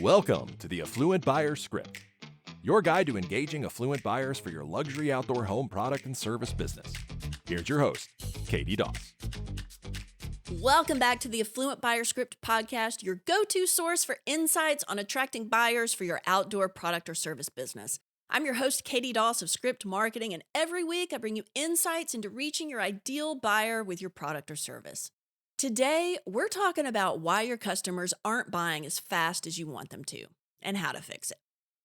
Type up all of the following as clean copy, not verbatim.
Welcome to the Affluent Buyer Script, your guide to engaging affluent buyers for your luxury outdoor home product and service business. Here's your host, Katie Doss. Welcome back to the Affluent Buyer Script podcast, your go-to source for insights on attracting buyers for your outdoor product or service business. I'm your host, Katie Doss of Script Marketing, and every week I bring you insights into reaching your ideal buyer with your product or service. Today, we're talking about why your customers aren't buying as fast as you want them to and how to fix it.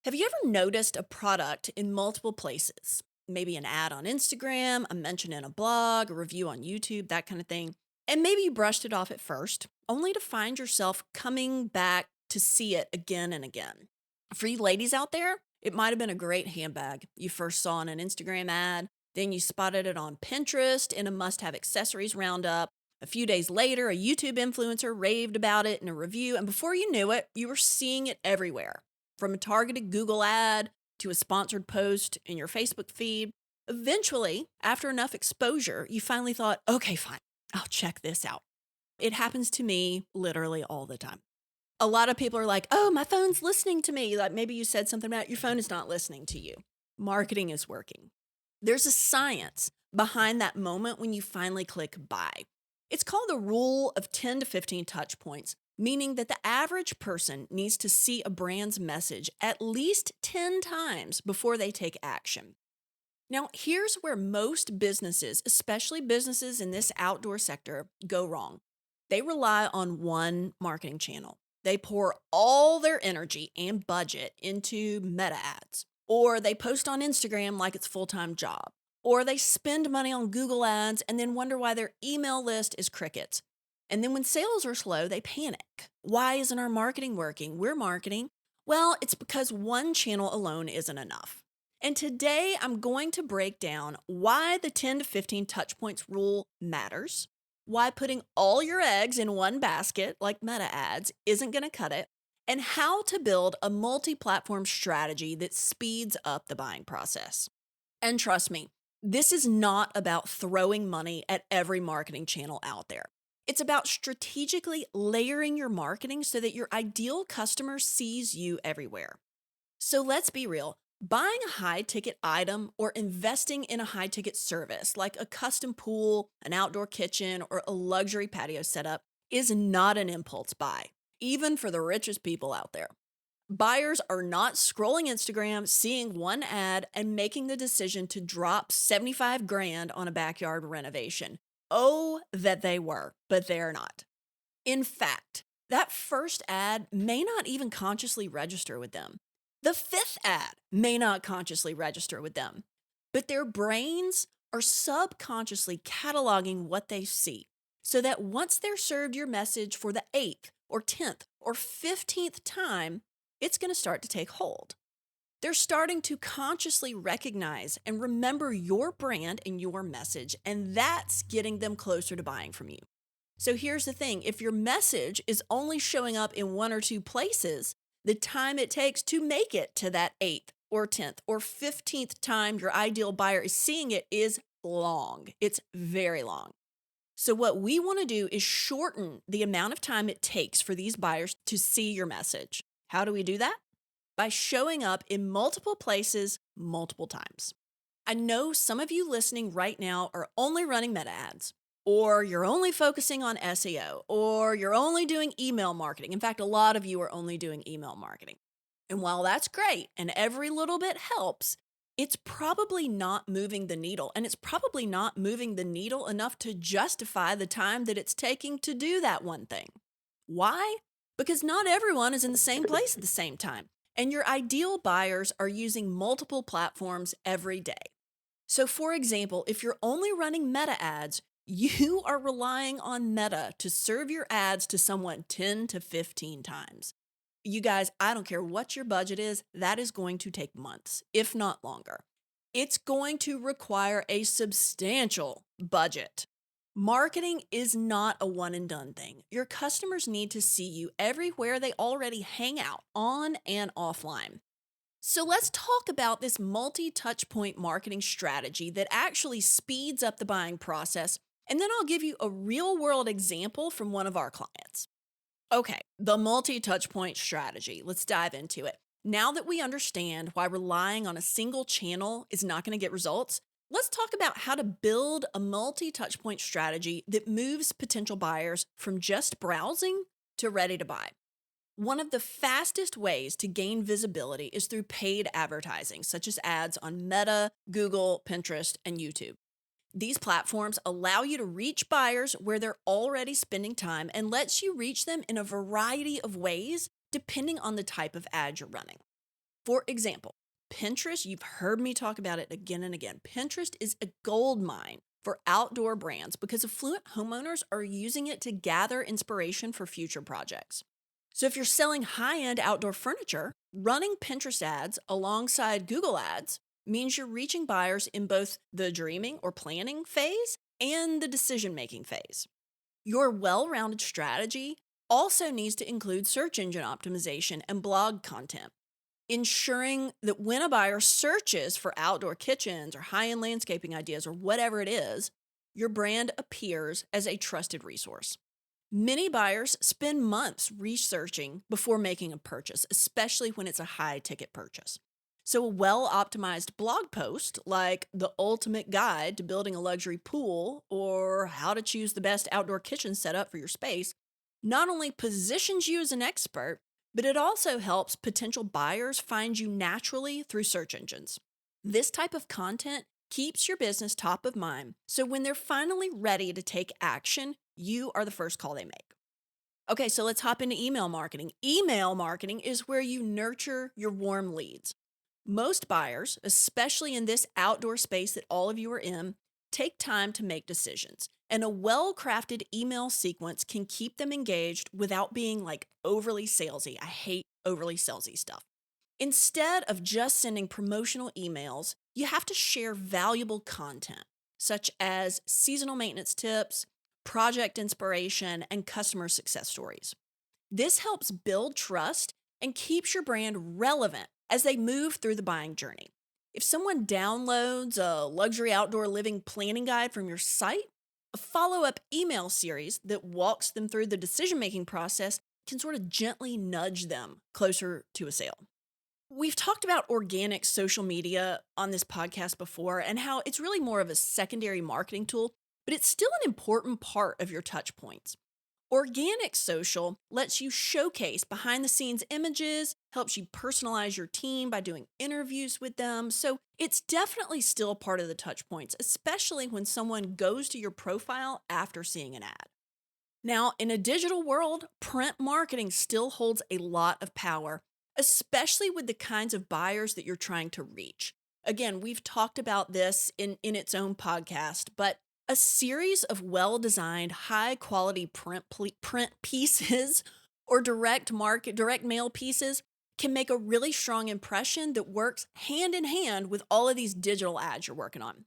Have you ever noticed a product in multiple places? Maybe an ad on Instagram, a mention in a blog, a review on YouTube, that kind of thing. And maybe you brushed it off at first, only to find yourself coming back to see it again and again. For you ladies out there, it might have been a great handbag you first saw in an Instagram ad, then you spotted it on Pinterest in a must-have accessories roundup. A few days later, a YouTube influencer raved about it in a review, and before you knew it, you were seeing it everywhere. From a targeted Google ad to a sponsored post in your Facebook feed. Eventually, after enough exposure, you finally thought, okay, fine, I'll check this out. It happens to me literally all the time. A lot of people are like, oh, my phone's listening to me. Like maybe you said something about your phone is not listening to you. Marketing is working. There's a science behind that moment when you finally click buy. It's called the rule of 10 to 15 touch points, meaning that the average person needs to see a brand's message at least 10 times before they take action. Now, here's where most businesses, especially businesses in this outdoor sector, go wrong. They rely on one marketing channel. They pour all their energy and budget into meta ads, or they post on Instagram like it's a full-time job. Or they spend money on Google ads and then wonder why their email list is crickets. And then when sales are slow, they panic. Why isn't our marketing working? We're marketing. Well, it's because one channel alone isn't enough. And today I'm going to break down why the 10 to 15 touch points rule matters, why putting all your eggs in one basket like meta ads isn't going to cut it, and how to build a multi-platform strategy that speeds up the buying process. And trust me, this is not about throwing money at every marketing channel out there. It's about strategically layering your marketing so that your ideal customer sees you everywhere. So let's be real. Buying a high-ticket item or investing in a high-ticket service like a custom pool, an outdoor kitchen, or a luxury patio setup is not an impulse buy, even for the richest people out there. Buyers are not scrolling Instagram, seeing one ad, and making the decision to drop $75,000 on a backyard renovation. Oh, that they were, but they're not. In fact, that first ad may not even consciously register with them. The fifth ad may not consciously register with them, but their brains are subconsciously cataloging what they see so that once they're served your message for the 8th or 10th or 15th time, it's going to start to take hold. They're starting to consciously recognize and remember your brand and your message, and that's getting them closer to buying from you. So here's the thing. If your message is only showing up in one or two places, the time it takes to make it to that 8th or 10th or 15th time your ideal buyer is seeing it is long. It's very long. So what we want to do is shorten the amount of time it takes for these buyers to see your message. How do we do that? By showing up in multiple places, multiple times. I know some of you listening right now are only running meta ads, or you're only focusing on SEO, or you're only doing email marketing. In fact, a lot of you are only doing email marketing. And while that's great, and every little bit helps, it's probably not moving the needle, and it's probably not moving the needle enough to justify the time that it's taking to do that one thing. Why? Because not everyone is in the same place at the same time, and your ideal buyers are using multiple platforms every day. So for example, if you're only running meta ads, you are relying on Meta to serve your ads to someone 10 to 15 times. You guys, I don't care what your budget is, that is going to take months, if not longer. It's going to require a substantial budget. Marketing is not a one and done thing. Your customers need to see you everywhere they already hang out, on and offline. So let's talk about this multi-touchpoint marketing strategy that actually speeds up the buying process, and then I'll give you a real-world example from one of our clients. Okay, the multi-touchpoint strategy. Let's dive into it. Now that we understand why relying on a single channel is not going to get results, let's talk about how to build a multi-touchpoint strategy that moves potential buyers from just browsing to ready to buy. One of the fastest ways to gain visibility is through paid advertising, such as ads on Meta, Google, Pinterest, and YouTube. These platforms allow you to reach buyers where they're already spending time and lets you reach them in a variety of ways depending on the type of ad you're running. For example, Pinterest, you've heard me talk about it again and again. Pinterest is a gold mine for outdoor brands because affluent homeowners are using it to gather inspiration for future projects. So if you're selling high-end outdoor furniture, running Pinterest ads alongside Google ads means you're reaching buyers in both the dreaming or planning phase and the decision-making phase. Your well-rounded strategy also needs to include search engine optimization and blog content, ensuring that when a buyer searches for outdoor kitchens or high-end landscaping ideas or whatever it is, your brand appears as a trusted resource. Many buyers spend months researching before making a purchase, especially when it's a high-ticket purchase. So a well-optimized blog post like the ultimate guide to building a luxury pool or how to choose the best outdoor kitchen setup for your space not only positions you as an expert, but it also helps potential buyers find you naturally through search engines. This type of content keeps your business top of mind, so when they're finally ready to take action, you are the first call they make. Okay, so let's hop into email marketing. Email marketing is where you nurture your warm leads. Most buyers, especially in this outdoor space that all of you are in, take time to make decisions. And a well-crafted email sequence can keep them engaged without being like overly salesy. I hate overly salesy stuff. Instead of just sending promotional emails, you have to share valuable content, such as seasonal maintenance tips, project inspiration, and customer success stories. This helps build trust and keeps your brand relevant as they move through the buying journey. If someone downloads a luxury outdoor living planning guide from your site, a follow-up email series that walks them through the decision-making process can sort of gently nudge them closer to a sale. We've talked about organic social media on this podcast before and how it's really more of a secondary marketing tool, but it's still an important part of your touch points. Organic social lets you showcase behind the scenes images, helps you personalize your team by doing interviews with them. So it's definitely still part of the touch points, especially when someone goes to your profile after seeing an ad. Now, in a digital world, print marketing still holds a lot of power, especially with the kinds of buyers that you're trying to reach. Again, we've talked about this in its own podcast, but a series of well-designed, high-quality print pieces or direct mail pieces can make a really strong impression that works hand in hand with all of these digital ads you're working on.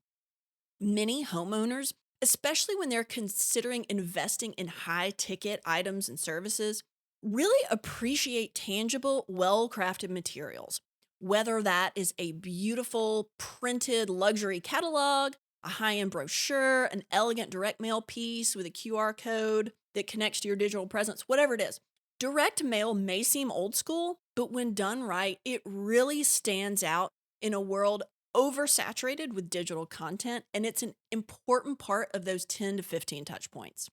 Many homeowners, especially when they're considering investing in high-ticket items and services, really appreciate tangible, well-crafted materials. Whether that is a beautiful printed luxury catalog, a high-end brochure, an elegant direct mail piece with a QR code that connects to your digital presence, whatever it is. Direct mail may seem old school, but when done right, it really stands out in a world oversaturated with digital content, and it's an important part of those 10 to 15 touch points.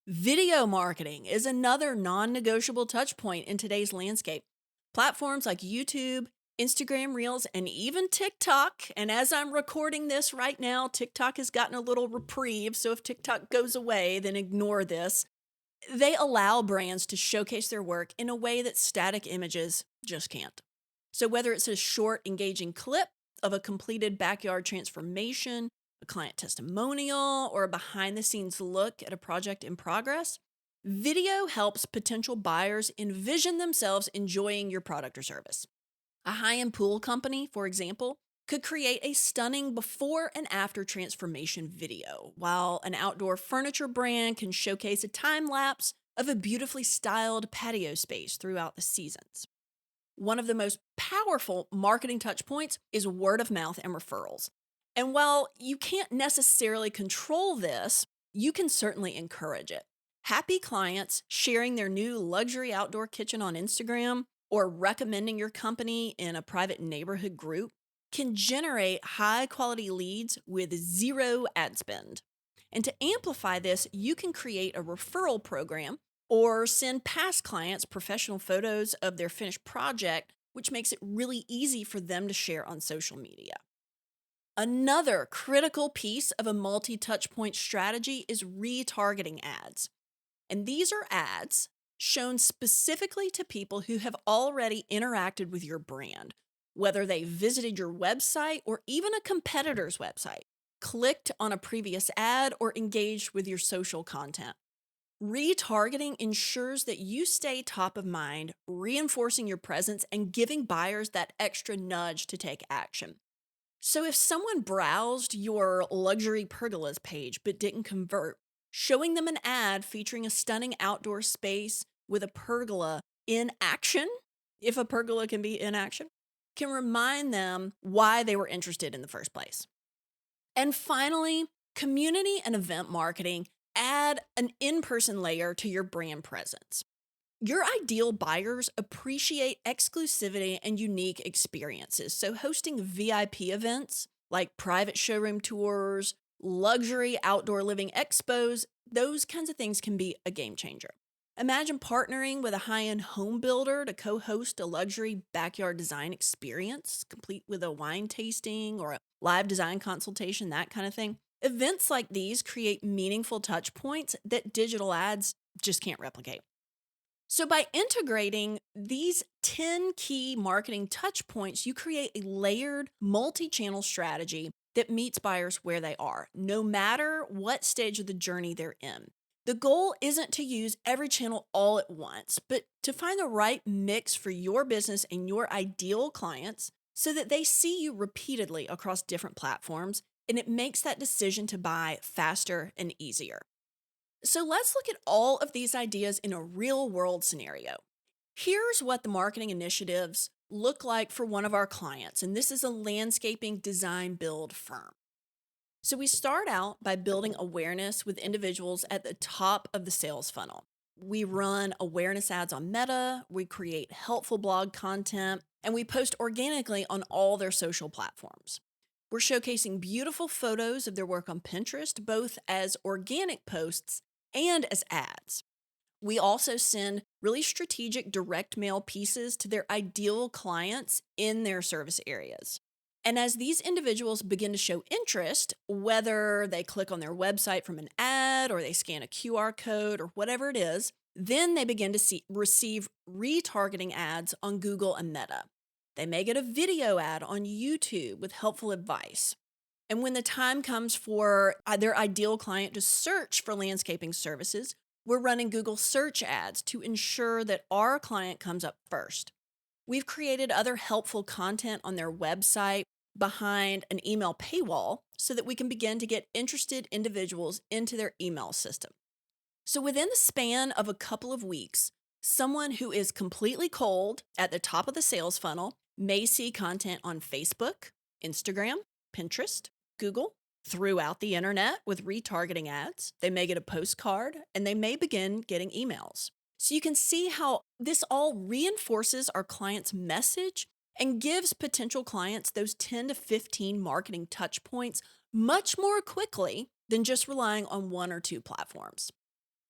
Video marketing is another non-negotiable touch point in today's landscape. Platforms like YouTube, Instagram Reels, and even TikTok, and as I'm recording this right now, TikTok has gotten a little reprieve, so if TikTok goes away, then ignore this. They allow brands to showcase their work in a way that static images just can't. So whether it's a short, engaging clip of a completed backyard transformation, a client testimonial, or a behind-the-scenes look at a project in progress, video helps potential buyers envision themselves enjoying your product or service. A high-end pool company, for example, could create a stunning before and after transformation video, while an outdoor furniture brand can showcase a time-lapse of a beautifully styled patio space throughout the seasons. One of the most powerful marketing touchpoints is word of mouth and referrals. And while you can't necessarily control this, you can certainly encourage it. Happy clients sharing their new luxury outdoor kitchen on Instagram or recommending your company in a private neighborhood group can generate high quality leads with zero ad spend. And to amplify this, you can create a referral program or send past clients professional photos of their finished project, which makes it really easy for them to share on social media. Another critical piece of a multi-touchpoint strategy is retargeting ads. And these are ads shown specifically to people who have already interacted with your brand, whether they visited your website or even a competitor's website, clicked on a previous ad, or engaged with your social content. Retargeting ensures that you stay top of mind, reinforcing your presence and giving buyers that extra nudge to take action. So if someone browsed your luxury pergolas page but didn't convert, showing them an ad featuring a stunning outdoor space with a pergola in action, if a pergola can be in action, can remind them why they were interested in the first place. And finally, community and event marketing add an in-person layer to your brand presence. Your ideal buyers appreciate exclusivity and unique experiences. So hosting VIP events like private showroom tours, luxury outdoor living expos, those kinds of things can be a game changer. Imagine partnering with a high-end home builder to co-host a luxury backyard design experience, complete with a wine tasting or a live design consultation, that kind of thing. Events like these create meaningful touch points that digital ads just can't replicate. So by integrating these 10 key marketing touch points, you create a layered multi-channel strategy that meets buyers where they are, no matter what stage of the journey they're in. The goal isn't to use every channel all at once, but to find the right mix for your business and your ideal clients so that they see you repeatedly across different platforms, and it makes that decision to buy faster and easier. So let's look at all of these ideas in a real world scenario. Here's what the marketing initiatives look like for one of our clients, and this is a landscaping design build firm. So we start out by building awareness with individuals at the top of the sales funnel. We run awareness ads on Meta, we create helpful blog content, and we post organically on all their social platforms. We're showcasing beautiful photos of their work on Pinterest, both as organic posts and as ads. We also send really strategic direct mail pieces to their ideal clients in their service areas. And as these individuals begin to show interest, whether they click on their website from an ad or they scan a QR code or whatever it is, then they begin to receive retargeting ads on Google and Meta. They may get a video ad on YouTube with helpful advice. And when the time comes for their ideal client to search for landscaping services, we're running Google search ads to ensure that our client comes up first. We've created other helpful content on their website behind an email paywall so that we can begin to get interested individuals into their email system. So within the span of a couple of weeks, someone who is completely cold at the top of the sales funnel may see content on Facebook, Instagram, Pinterest, Google, throughout the internet with retargeting ads. They may get a postcard and they may begin getting emails. So you can see how this all reinforces our client's message and gives potential clients those 10 to 15 marketing touch points much more quickly than just relying on one or two platforms.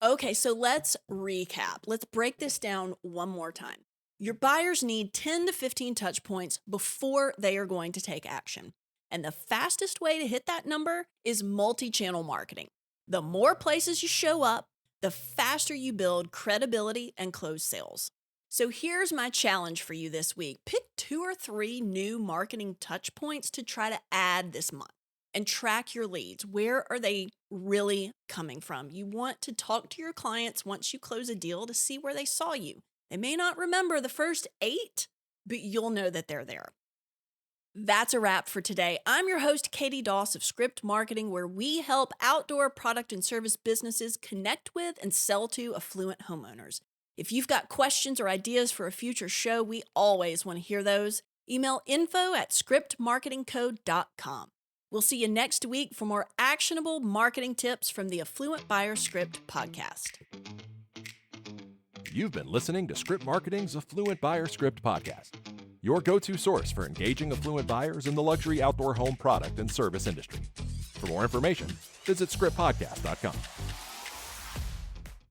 Okay, so let's recap. Let's break this down one more time. Your buyers need 10 to 15 touch points before they are going to take action. And the fastest way to hit that number is multi-channel marketing. The more places you show up, the faster you build credibility and close sales. So here's my challenge for you this week. Pick 2 or 3 new marketing touch points to try to add this month and track your leads. Where are they really coming from? You want to talk to your clients once you close a deal to see where they saw you. They may not remember the first 8, but you'll know that they're there. That's a wrap for today. I'm your host, Katie Doss of Script Marketing, where we help outdoor product and service businesses connect with and sell to affluent homeowners. If you've got questions or ideas for a future show, we always want to hear those. Email info@scriptmarketingcode.com. We'll see you next week for more actionable marketing tips from the Affluent Buyer Script podcast. You've been listening to Script Marketing's Affluent Buyer Script podcast, your go-to source for engaging affluent buyers in the luxury outdoor home product and service industry. For more information, visit scriptpodcast.com.